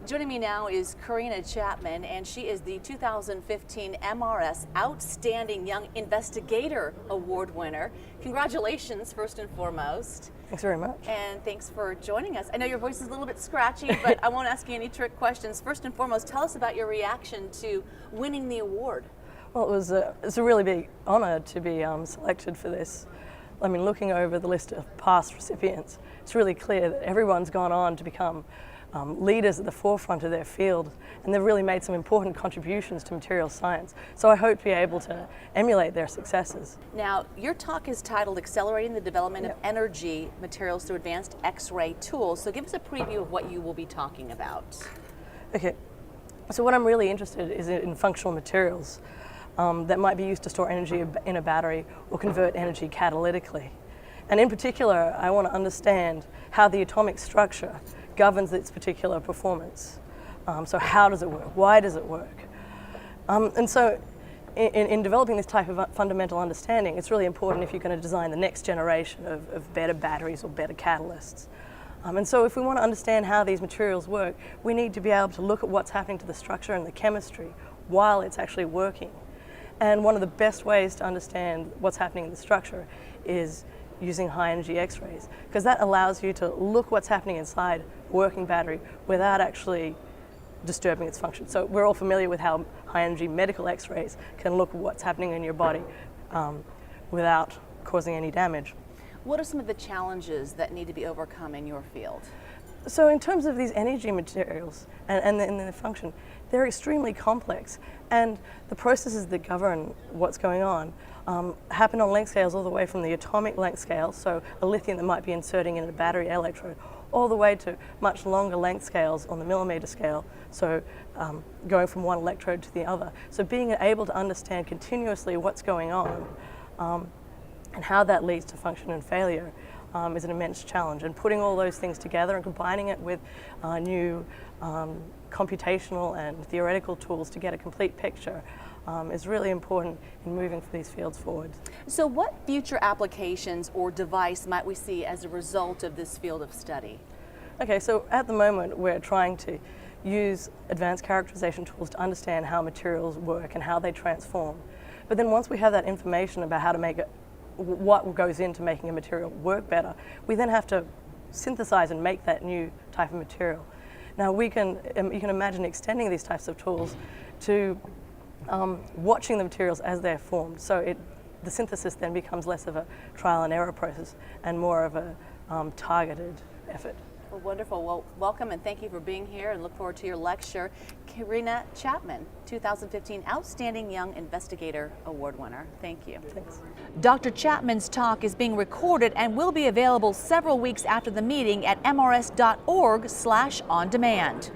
Joining me now is Karena Chapman, and she is the 2015 MRS Outstanding Young Investigator Award winner. Congratulations, first and foremost. Thanks very much. And thanks for joining us. I know your voice is a little bit scratchy, but I won't ask you any trick questions. First and foremost, tell us about your reaction to winning the award. Well, it's a really big honor to be selected for this. I mean, looking over the list of past recipients, it's really clear that everyone's gone on to become leaders at the forefront of their field, and they've really made some important contributions to materials science. So I hope to be able to emulate their successes. Now, your talk is titled Accelerating the Development of Energy Materials Through Advanced X-ray Tools. So give us a preview of what you will be talking about. Okay, so what I'm really interested in is in functional materials that might be used to store energy in a battery or convert energy catalytically. And in particular, I want to understand how the atomic structure governs its particular performance. So how does it work? Why does it work? And so in developing this type of fundamental understanding, it's really important if you're going to design the next generation of better batteries or better catalysts. And so if we want to understand how these materials work, we need to be able to look at what's happening to the structure and the chemistry while it's actually working. And one of the best ways to understand what's happening in the structure is using high energy X-rays, because that allows you to look what's happening inside a working battery without actually disturbing its function. So we're all familiar with how high energy medical X-rays can look at what's happening in your body without causing any damage. What are some of the challenges that need to be overcome in your field? So in terms of these energy materials and their function, they're extremely complex, and the processes that govern what's going on happen on length scales all the way from the atomic length scale, so a lithium that might be inserting in a battery electrode, all the way to much longer length scales on the millimeter scale, so going from one electrode to the other. So being able to understand continuously what's going on and how that leads to function and failure is an immense challenge, and putting all those things together and combining it with new computational and theoretical tools to get a complete picture is really important in moving these fields forward. So what future applications or device might we see as a result of this field of study? Okay, so at the moment we're trying to use advanced characterization tools to understand how materials work and how they transform. But then once we have that information about how to make it, what goes into making a material work better, we then have to synthesize and make that new type of material. Now you can imagine extending these types of tools to watching the materials as they're formed. So the synthesis then becomes less of a trial and error process and more of a targeted effort. Well, wonderful. Well, welcome and thank you for being here, and look forward to your lecture. Karena Chapman, 2015 Outstanding Young Investigator Award winner. Thank you. Thanks. Dr. Chapman's talk is being recorded and will be available several weeks after the meeting at mrs.org/on-demand.